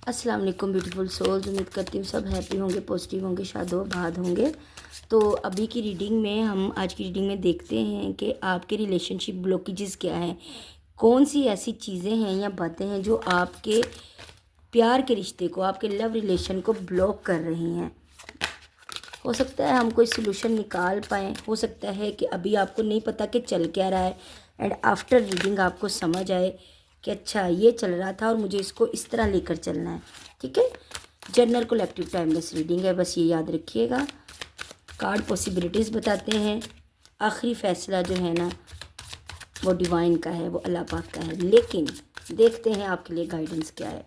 अस्सलाम वालेकुम beautiful souls. उम्मीद करती हूँ सब हैप्पी होंगे, पॉजिटिव होंगे, शादो आबाद होंगे। तो अभी की रीडिंग में हम आज की रीडिंग में देखते हैं कि आपके रिलेशनशिप ब्लॉकेजेस क्या हैं, कौन सी ऐसी चीज़ें हैं या बातें हैं जो आपके प्यार के रिश्ते को, आपके लव रिलेशन को ब्लॉक कर रही हैं। हो सकता है हम कोई सोल्यूशन निकाल पाएँ, हो सकता है कि अभी आपको नहीं पता कि चल क्या रहा है एंड आफ्टर रीडिंग आपको समझ आए कि अच्छा ये चल रहा था और मुझे इसको इस तरह लेकर चलना है। ठीक है, जनरल कलेक्टिव टाइमलेस रीडिंग है, बस ये याद रखिएगा। कार्ड पॉसिबिलिटीज़ बताते हैं, आखिरी फैसला जो है ना वो डिवाइन का है, वो अल्लाह पाक का है, लेकिन देखते हैं आपके लिए गाइडेंस क्या है।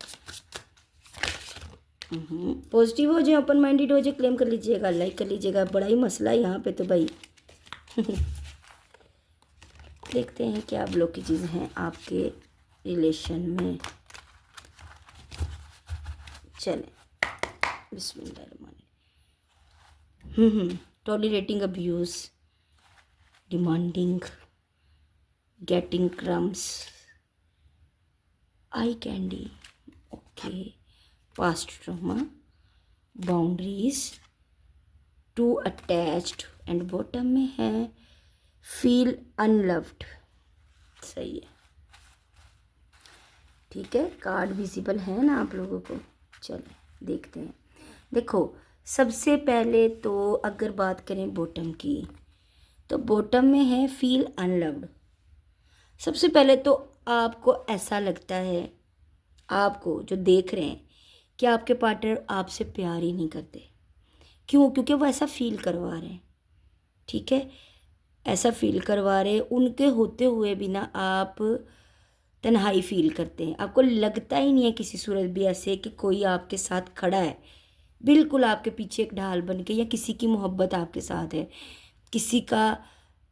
पॉजिटिव हो जाए, ओपन माइंडेड हो जाए, क्लेम कर लीजिएगा, लाइक कर लीजिएगा, बड़ा ही मसला है यहाँ पे तो भाई। देखते हैं क्या ब्लॉकेजेस हैं आपके रिलेशन में। चलें, बिस्मिल्लाहिर्रहमानिर्रहीम। Tolerating abuse, demanding, getting crumbs, eye candy, okay, past trauma, boundaries, too attached and bottom में है फील अनलव्ड। सही है, ठीक है। कार्ड विजिबल है ना आप लोगों को? चलें देखते हैं। देखो, सबसे पहले तो अगर बात करें बॉटम की, तो बॉटम में है फील अनलव्ड। सबसे पहले तो आपको ऐसा लगता है, आपको जो देख रहे हैं, कि आपके पार्टनर आपसे प्यार ही नहीं करते। क्यों? क्योंकि वो ऐसा फील करवा रहे हैं। ठीक है, ऐसा फील करवा रहे, उनके होते हुए भी ना आप तन्हाई फील करते हैं। आपको लगता ही नहीं है किसी सूरत भी ऐसे कि कोई आपके साथ खड़ा है, बिल्कुल आपके पीछे एक ढाल बन के, या किसी की मोहब्बत आपके साथ है, किसी का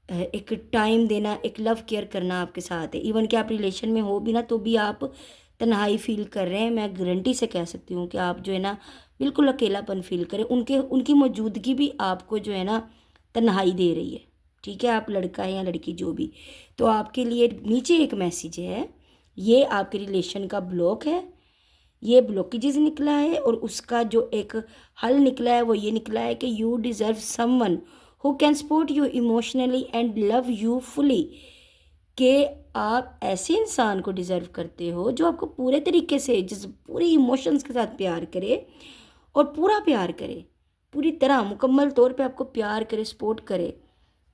एक टाइम देना, एक लव केयर करना आपके साथ है। इवन कि आप रिलेशन में हो भी ना तो भी आप तन्हाई फील कर रहे हैं। मैं गारंटी से कह सकती हूँ कि आप जो है ना बिल्कुल अकेलापन फील करें, उनकी मौजूदगी भी आपको जो है ना तन्हाई दे रही है। ठीक है, आप लड़का है या लड़की जो भी, तो आपके लिए नीचे एक मैसेज है, ये आपके रिलेशन का ब्लॉक है, ये ब्लॉकेजेस निकला है, और उसका जो एक हल निकला है वो ये निकला है कि you deserve someone who can support you emotionally and love you fully. कि आप ऐसे इंसान को डिज़र्व करते हो जो आपको पूरे तरीके से, जिस पूरे इमोशंस के साथ प्यार करे, और पूरा प्यार करे, पूरी तरह मुकम्मल तौर पे आपको प्यार करे, सपोर्ट करे।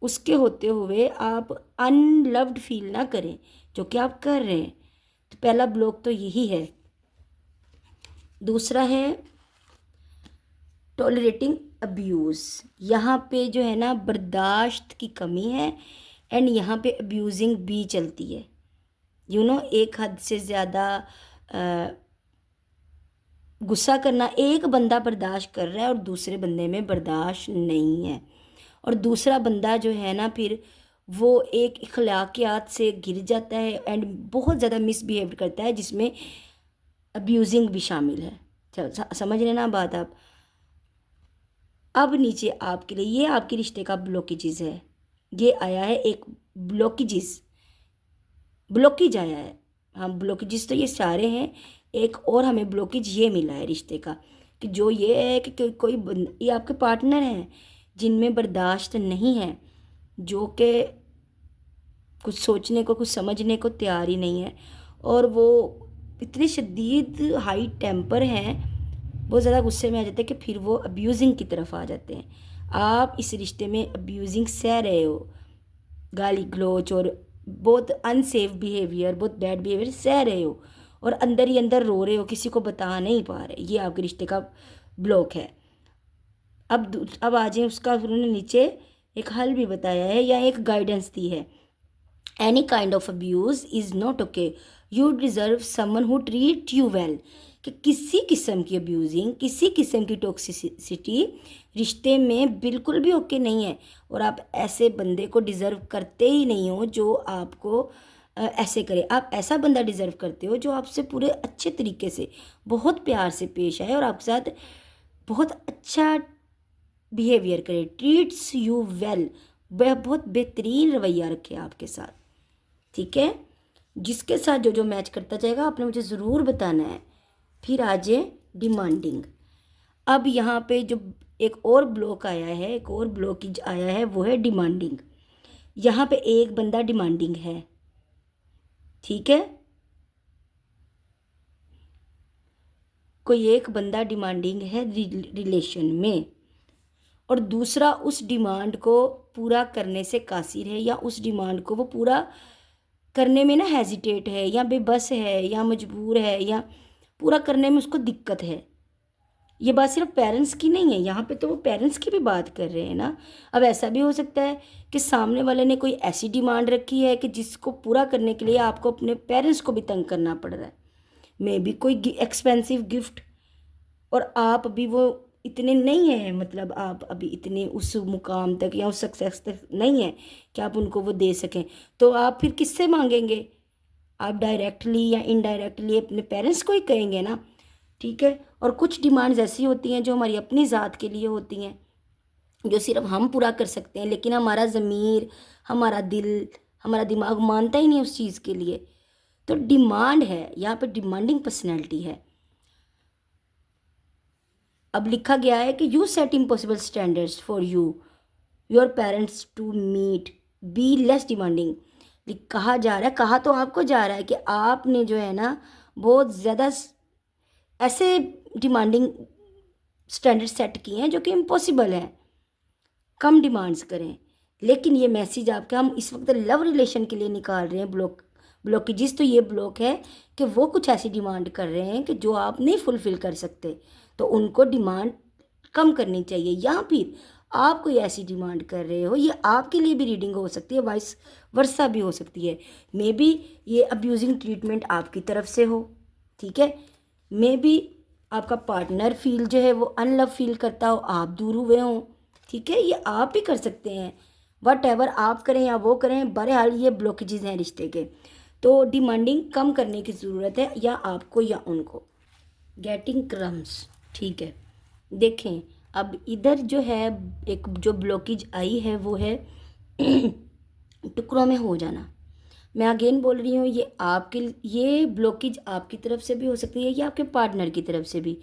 उसके होते हुए आप अनलव्ड फील ना करें, जो कि आप कर रहे हैं। तो पहला ब्लॉक तो यही है। दूसरा है टॉलरेटिंग अब्यूज़। यहाँ पे जो है ना बर्दाश्त की कमी है, एंड यहाँ पे अब्यूजिंग भी चलती है। एक हद से ज़्यादा गुस्सा करना, एक बंदा बर्दाश्त कर रहा है और दूसरे बंदे में बर्दाश्त नहीं है, और दूसरा बंदा जो है ना फिर वो एक इखलाकियात से गिर जाता है एंड बहुत ज़्यादा मिसबिहेव करता है, जिसमें अब्यूजिंग भी शामिल है। समझ रहे ना बात आप? अब नीचे आपके लिए ये आपके रिश्ते का ब्लॉकेजेस है। ये आया है एक ब्लॉकेज आया है। हाँ, ब्लॉकेजेस तो ये सारे हैं, एक और हमें ब्लॉकेज ये मिला है रिश्ते का, कि जो ये है कि ये आपके पार्टनर हैं जिनमें बर्दाश्त नहीं है, जो कि कुछ सोचने को, कुछ समझने को तैयार ही नहीं है, और वो इतने शदीद हाई टेम्पर हैं, बहुत ज़्यादा गुस्से में आ जाते हैं कि फिर वो अब्यूज़िंग की तरफ आ जाते हैं। आप इस रिश्ते में अब्यूज़िंग सह रहे हो, गाली गलौच और बहुत अनसेफ बिहेवियर, बहुत बैड बिहेवियर सह रहे हो, और अंदर ही अंदर रो रहे हो, किसी को बता नहीं पा रहे। ये आपके रिश्ते का ब्लॉक है। अब आ जाए, उसका उन्होंने नीचे एक हल भी बताया है या एक गाइडेंस दी है। Any kind of abuse is not okay, you deserve someone who treat you well. कि किसी किस्म की अब्यूजिंग, किसी किस्म की टॉक्सिसिटी रिश्ते में बिल्कुल भी ओके नहीं है, और आप ऐसे बंदे को डिज़र्व करते ही नहीं हो जो आपको ऐसे करे। आप ऐसा बंदा डिज़र्व करते हो जो आपसे पूरे अच्छे तरीके से, बहुत प्यार से पेश आए और आपके साथ बहुत अच्छा बिहेवियर करे, ट्रीट्स यू वेल, वह बहुत बेहतरीन रवैया रखे आपके साथ। ठीक है, जिसके साथ जो जो मैच करता जाएगा आपने मुझे ज़रूर बताना है। फिर आ जाए डिमांडिंग। अब यहाँ पे जो एक और ब्लॉक आया है, एक और ब्लॉकेज आया है, वो है डिमांडिंग। यहाँ पे एक बंदा डिमांडिंग है, ठीक है, कोई एक बंदा डिमांडिंग है रिलेशन में, और दूसरा उस डिमांड को पूरा करने से कासिर है, या उस डिमांड को वो पूरा करने में ना हेजिटेट है, या बेबस है, या मजबूर है, या पूरा करने में उसको दिक्कत है। ये बात सिर्फ पेरेंट्स की नहीं है, यहाँ पे तो वो पेरेंट्स की भी बात कर रहे हैं ना। अब ऐसा भी हो सकता है कि सामने वाले ने कोई ऐसी डिमांड रखी है कि जिसको पूरा करने के लिए आपको अपने पेरेंट्स को भी तंग करना पड़ रहा है, मे बी कोई एक्सपेंसिव गिफ्ट, और आप अभी वो इतने नहीं हैं, मतलब आप अभी इतने उस मुकाम तक या उस सक्सेस तक नहीं है कि आप उनको वो दे सकें, तो आप फिर किससे मांगेंगे? आप डायरेक्टली या इनडायरेक्टली अपने पेरेंट्स को ही कहेंगे ना, ठीक है। और कुछ डिमांड्स ऐसी होती हैं जो हमारी अपनी ज़ात के लिए होती हैं, जो सिर्फ हम पूरा कर सकते हैं, लेकिन हमारा ज़मीर, हमारा दिल, हमारा दिमाग मानता ही नहीं उस चीज़ के लिए। तो डिमांड है, यहाँ पे डिमांडिंग पर्सनैलिटी है। अब लिखा गया है कि you set impossible standards for your parents to meet, be less demanding. कहा जा रहा है, कहा तो आपको जा रहा है कि आपने जो है ना बहुत ज़्यादा ऐसे डिमांडिंग स्टैंडर्ड सेट किए हैं जो कि इम्पॉसिबल है, कम डिमांड्स करें। लेकिन ये मैसेज आपके हम इस वक्त लव रिलेशन के लिए निकाल रहे हैं, ब्लॉकेजेस तो ये ब्लॉक है कि वो कुछ ऐसी डिमांड कर रहे हैं कि जो आप नहीं फुलफ़िल कर सकते, तो उनको डिमांड कम करनी चाहिए। या फिर आप कोई ऐसी डिमांड कर रहे हो, ये आपके लिए भी रीडिंग हो सकती है, वाइस वर्सा भी हो सकती है। मे बी ये अब्यूजिंग ट्रीटमेंट आपकी तरफ से हो, ठीक है, मे बी आपका पार्टनर फील जो है वो अनलव फील करता हो, आप दूर हुए हों, ठीक है, ये आप भी कर सकते हैं। वट एवर आप करें या वो करें, बहरहाल ये ब्लॉकेजेस हैं रिश्ते के। तो डिमांडिंग कम करने की ज़रूरत है, या आपको या उनको। गेटिंग क्रम्स, ठीक है। देखें अब इधर जो है एक जो ब्लॉकेज आई है वो है टुकड़ों में हो जाना। मैं अगेन बोल रही हूँ, ये ब्लॉकेज आपकी तरफ से भी हो सकती है या आपके पार्टनर की तरफ से भी,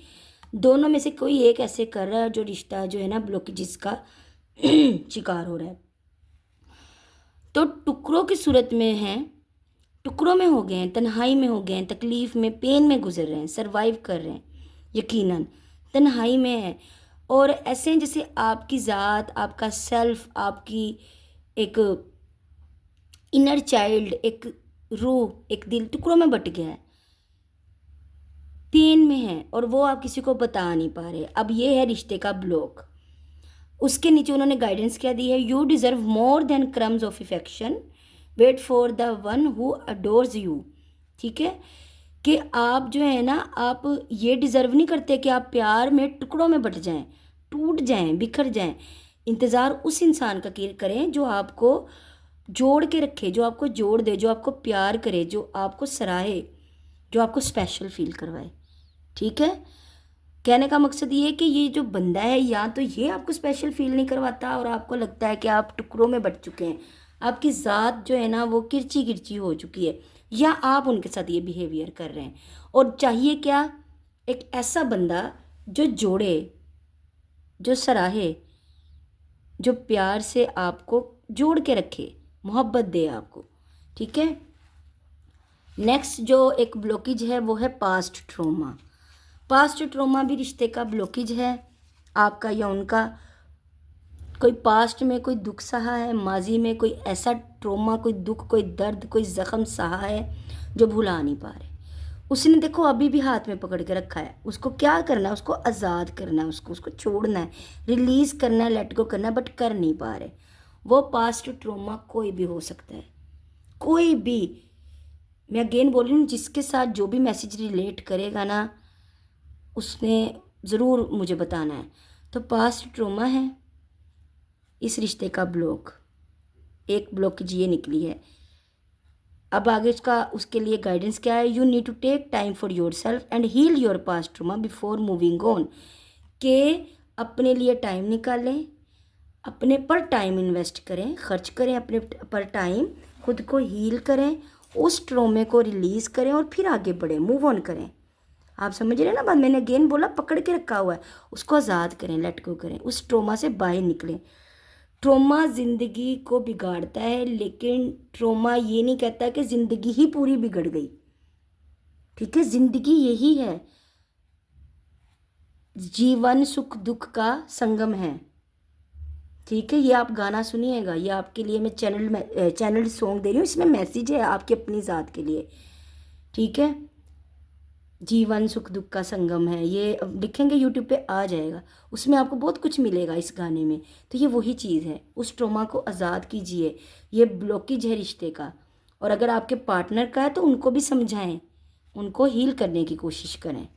दोनों में से कोई एक ऐसे कर रहा है जो रिश्ता जो है ना ब्लॉकेजेस का शिकार हो रहा है। तो टुकड़ों की सूरत में है, टुकड़ों में हो गए हैं, तन्हाई में हो गए हैं, तकलीफ़ में, पेन में गुजर रहे हैं, सरवाइव कर रहे हैं, यकीनन तन्हाई में है। और ऐसे हैं जैसे आपकी ज़ात, आपका सेल्फ, आपकी एक इनर चाइल्ड, एक रूह, एक दिल टुकड़ों में बट गया है, पेन में है, और वो आप किसी को बता नहीं पा रहे। अब ये है रिश्ते का ब्लॉक। उसके नीचे उन्होंने गाइडेंस क्या दी है, you deserve more than crumbs of affection, wait for the one who adores you, ठीक है, कि आप जो है ना, आप ये डिज़र्व नहीं करते कि आप प्यार में टुकड़ों में बट जाएं, टूट जाएं, बिखर जाएं। इंतज़ार उस इंसान का करें जो आपको जोड़ के रखे, जो आपको जोड़ दे, जो आपको प्यार करे, जो आपको सराहे, जो आपको स्पेशल फील करवाए, ठीक है। कहने का मकसद ये है कि ये जो बंदा है, या तो ये आपको स्पेशल फील नहीं करवाता और आपको लगता है कि आप टुकड़ों में बट चुके हैं, आपकी ज़ात जो है ना वो किरची किरची हो चुकी है, या आप उनके साथ ये बिहेवियर कर रहे हैं। और चाहिए क्या, एक ऐसा बंदा जो जोड़े, जो सराहे, जो प्यार से आपको जोड़ के रखे, मोहब्बत दे आपको, ठीक है। नेक्स्ट जो एक ब्लॉकेज है वो है पास्ट ट्रॉमा। पास्ट ट्रॉमा भी रिश्ते का ब्लॉकेज है, आपका या उनका। कोई पास्ट में कोई दुख सहा है, माजी में कोई ऐसा ट्रॉमा, कोई दुख, कोई दर्द, कोई ज़ख्म सहा है जो भुला नहीं पा रहे। उसने देखो अभी भी हाथ में पकड़ के रखा है, उसको क्या करना है, उसको आज़ाद करना है, उसको छोड़ना है, रिलीज़ करना है, लेट गो करना है, बट कर नहीं पा रहे। वो पास्ट ट्रॉमा कोई भी हो सकता है, कोई भी। मैं अगेन बोल रही हूँ, जिसके साथ जो भी मैसेज रिलेट करेगा ना, उसने ज़रूर मुझे बताना है। तो पास्ट ट्रॉमा है इस रिश्ते का ब्लॉक, एक ब्लॉकेज ये निकली है। अब आगे उसके लिए गाइडेंस क्या है, you need to take time for yourself and heal your past trauma before moving on. के अपने लिए टाइम निकालें, अपने पर टाइम इन्वेस्ट करें, खर्च करें अपने पर टाइम, खुद को हील करें, उस ट्रॉमे को रिलीज़ करें और फिर आगे बढ़ें, मूव ऑन करें। आप समझ रहे हैं ना बात, मैंने अगेन बोला पकड़ के रखा हुआ है, उसको आज़ाद करें, लेट गो करें, उस ट्रोमा से बाहर निकलें। ट्रोमा ज़िंदगी को बिगाड़ता है, लेकिन ट्रोमा ये नहीं कहता कि ज़िंदगी ही पूरी बिगड़ गई। ठीक है, ज़िंदगी यही है, जीवन सुख दुख का संगम है। ठीक है, ये आप गाना सुनिएगा, ये आपके लिए मैं चैनल सॉन्ग दे रही हूँ, इसमें मैसेज है आपकी अपनी ज़ात के लिए। ठीक है, जीवन सुख दुख का संगम है, ये अब लिखेंगे यूट्यूब पे आ जाएगा, उसमें आपको बहुत कुछ मिलेगा इस गाने में। तो ये वही चीज़ है, उस ट्रोमा को आज़ाद कीजिए, ये ब्लॉकेज है रिश्ते का। और अगर आपके पार्टनर का है तो उनको भी समझाएं, उनको हील करने की कोशिश करें।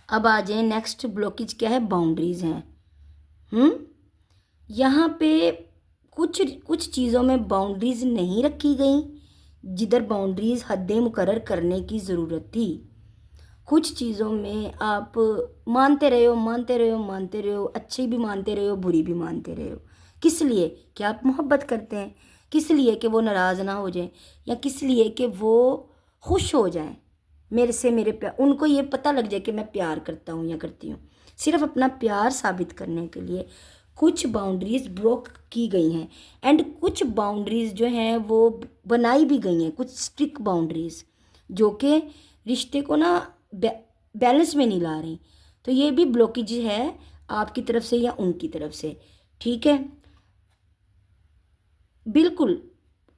अब आ जाए नेक्स्ट ब्लॉकेज क्या है, बाउंड्रीज हैं। यहाँ पे कुछ कुछ चीज़ों में बाउंड्रीज नहीं रखी गई, जिधर बाउंड्रीज हदें मुकर्रर करने की ज़रूरत थी। कुछ चीज़ों में आप मानते रहे हो, मानते रहे हो, मानते रहे हो, अच्छी भी मानते रहे हो, बुरी भी मानते रहे हो। किस लिए? कि आप मोहब्बत करते हैं। किस लिए? कि वो नाराज़ ना हो जाए, या किस लिए? कि वो खुश हो जाएं मेरे से, मेरे प्यार, उनको ये पता लग जाए कि मैं प्यार करता हूँ या करती हूँ। सिर्फ अपना प्यार साबित करने के लिए कुछ बाउंड्रीज ब्रोक की गई हैं, एंड कुछ बाउंड्रीज जो हैं वो बनाई भी गई हैं, कुछ स्ट्रिक्ट बाउंड्रीज जो कि रिश्ते को ना बैलेंस में नहीं ला रही। तो ये भी ब्लॉकेज है आपकी तरफ से या उनकी तरफ से। ठीक है, बिल्कुल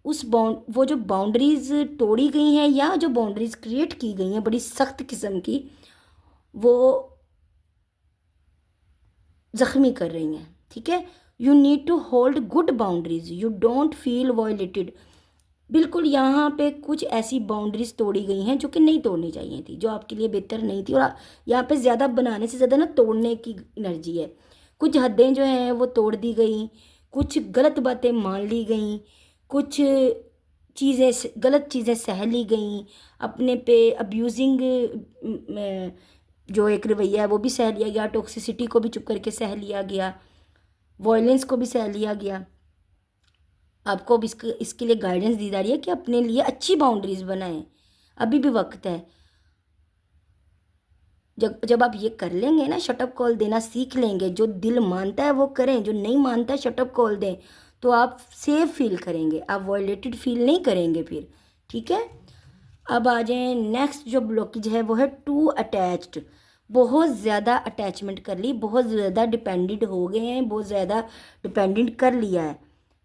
उस वो जो बाउंड्रीज तोड़ी गई हैं या जो बाउंड्रीज क्रिएट की गई हैं बड़ी सख्त किस्म की, वो ज़ख्मी कर रही हैं। ठीक है, you need to hold good boundaries, you don't feel violated. बिल्कुल, यहाँ पे कुछ ऐसी बाउंड्रीज तोड़ी गई हैं जो कि नहीं तोड़नी चाहिए थी, जो आपके लिए बेहतर नहीं थी। और यहाँ पे ज़्यादा बनाने से ज़्यादा ना तोड़ने की एनर्जी है। कुछ हदें जो हैं वो तोड़ दी गई, कुछ गलत बातें मान ली गई, कुछ चीज़ें गलत चीज़ें सह ली गई, अपने पे अब्यूजिंग जो एक रवैया है वो भी सह लिया गया, टॉक्सिसिटी को भी चुप करके सह लिया गया, वॉयलेंस को भी सह लिया गया। आपको अब इसके लिए गाइडेंस दी जा रही है कि अपने लिए अच्छी बाउंड्रीज बनाएं, अभी भी वक्त है। जब जब आप ये कर लेंगे ना, शटअप कॉल देना सीख लेंगे, जो दिल मानता है वो करें, जो नहीं मानता है शटअप कॉल दें, तो आप सेफ फील करेंगे, आप वॉयलेटेड फील नहीं करेंगे फिर। ठीक है, अब आ जाएं नेक्स्ट जो ब्लॉकेज है वो है टू अटैच्ड। बहुत ज़्यादा अटैचमेंट कर ली, बहुत ज़्यादा डिपेंडेंट हो गए हैं, बहुत ज़्यादा डिपेंडेंट कर लिया है।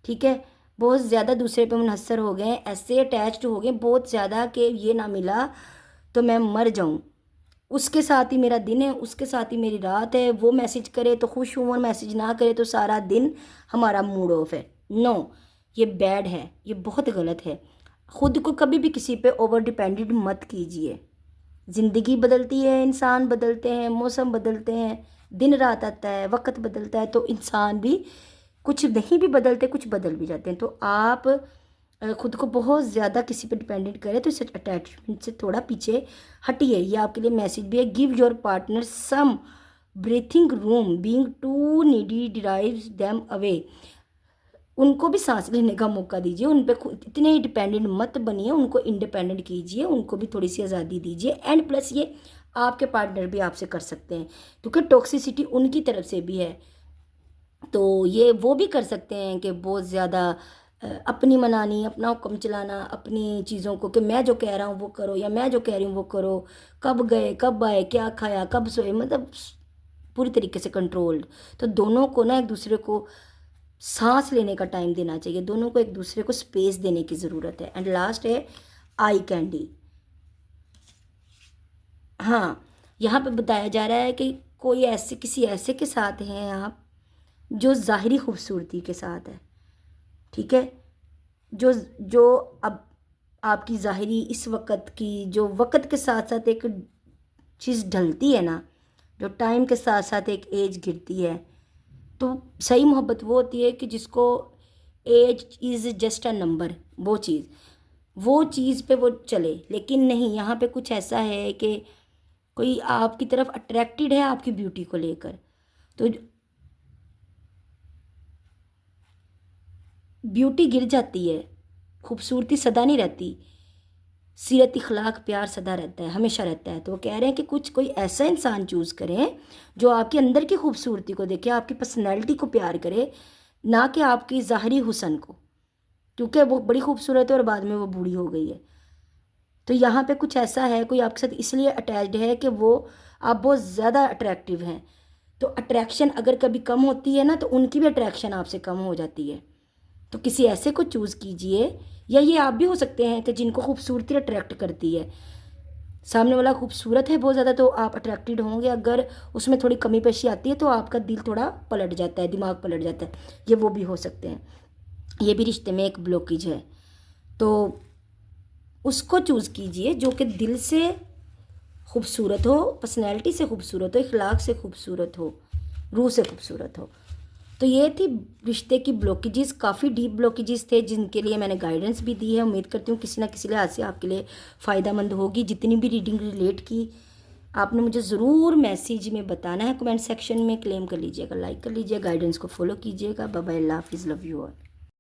ठीक है, बहुत ज़्यादा दूसरे पे मुनहसर हो गए हैं, ऐसे अटैच्ड हो गए बहुत ज़्यादा कि ये ना मिला तो मैं मर जाऊं, उसके साथ ही मेरा दिन है, उसके साथ ही मेरी रात है, वो मैसेज करे तो खुश हूँ और मैसेज ना करे तो सारा दिन हमारा मूड ऑफ है। नो, ये बैड है, ये बहुत गलत है। खुद को कभी भी किसी पे ओवर डिपेंडेंट मत कीजिए। ज़िंदगी बदलती है, इंसान बदलते हैं, मौसम बदलते हैं, दिन रात आता है, वक्त बदलता है, तो इंसान भी कुछ नहीं भी बदलते, कुछ बदल भी जाते हैं। तो आप खुद को बहुत ज़्यादा किसी पे डिपेंडेंट करें तो इस अटैचमेंट से थोड़ा पीछे हटिए। ये आपके लिए मैसेज भी है, give your partner some breathing room, being too needy drives them away. उनको भी सांस लेने का मौका दीजिए, उन पे इतने ही डिपेंडेंट मत बनिए, उनको इंडिपेंडेंट कीजिए, उनको भी थोड़ी सी आज़ादी दीजिए। एंड प्लस ये आपके पार्टनर भी आपसे कर सकते हैं, क्योंकि टॉक्सिसिटी उनकी तरफ से भी है, तो ये वो भी कर सकते हैं कि बहुत ज़्यादा अपनी मनानी, अपना हुक्म चलाना, अपनी चीज़ों को कि मैं जो कह रहा हूँ वो करो या मैं जो कह रही हूँ वो करो, कब गए कब आए, क्या खाया कब सोए, मतलब पूरी तरीके से कंट्रोल्ड। तो दोनों को ना एक दूसरे को सांस लेने का टाइम देना चाहिए, दोनों को एक दूसरे को स्पेस देने की ज़रूरत है। एंड लास्ट है आई कैंडी। हाँ, यहाँ पे बताया जा रहा है कि कोई ऐसे किसी ऐसे के साथ हैं आप जो ज़ाहिरी खूबसूरती के साथ है। ठीक है, जो जो अब आपकी ज़ाहिरी इस वक्त की, जो वक्त के साथ साथ एक चीज़ ढलती है ना, जो टाइम के साथ साथ एक एज गिरती है, तो सही मोहब्बत वो होती है कि जिसको age is just a number, वो चीज़ पे वो चले। लेकिन नहीं, यहाँ पे कुछ ऐसा है कि कोई आपकी तरफ अट्रैक्टेड है आपकी ब्यूटी को लेकर, तो ब्यूटी गिर जाती है, खूबसूरती सदा नहीं रहती। सीरत इखलाक प्यार सदा रहता है, हमेशा रहता है। तो वो कह रहे हैं कि कुछ कोई ऐसा इंसान चूज़ करें जो आपके अंदर की खूबसूरती को देखे, आपकी पर्सनैलिटी को प्यार करे, ना कि आपकी ज़ाहरी हुस्न को, क्योंकि वो बड़ी खूबसूरत है और बाद में वो बूढ़ी हो गई है। तो यहाँ पे कुछ ऐसा है, कोई आपके साथ इसलिए अटैच्ड है कि वो आप बहुत ज़्यादा अट्रैक्टिव हैं। तो अट्रैक्शन अगर कभी कम होती है ना, तो उनकी भी अट्रैक्शन आपसे कम हो जाती है। तो किसी ऐसे को चूज़ कीजिए, या ये आप भी हो सकते हैं कि जिनको खूबसूरती अट्रैक्ट करती है। सामने वाला खूबसूरत है बहुत ज़्यादा तो आप अट्रैक्टेड होंगे, अगर उसमें थोड़ी कमी पेशी आती है तो आपका दिल थोड़ा पलट जाता है, दिमाग पलट जाता है। ये वो भी हो सकते हैं, ये भी रिश्ते में एक ब्लॉकेज है। तो उसको चूज़ कीजिए जो कि दिल से खूबसूरत हो, पर्सनैलिटी से खूबसूरत हो, इखलाक से खूबसूरत हो, रूह से खूबसूरत हो। तो ये थी रिश्ते की ब्लॉकेजेस, काफ़ी डीप ब्लॉकेजेस थे जिनके लिए मैंने गाइडेंस भी दी है। उम्मीद करती हूँ किसी ना किसी लिहाज से आपके लिए फ़ायदा मंद होगी। जितनी भी रीडिंग रिलेट की आपने मुझे ज़रूर मैसेज में बताना है, कमेंट सेक्शन में क्लेम कर लीजिएगा, लाइक कर लीजिएगा, गाइडेंस को फॉलो कीजिएगा। बाय बाय, अल्लाह हाफिज़, लव यू ऑल।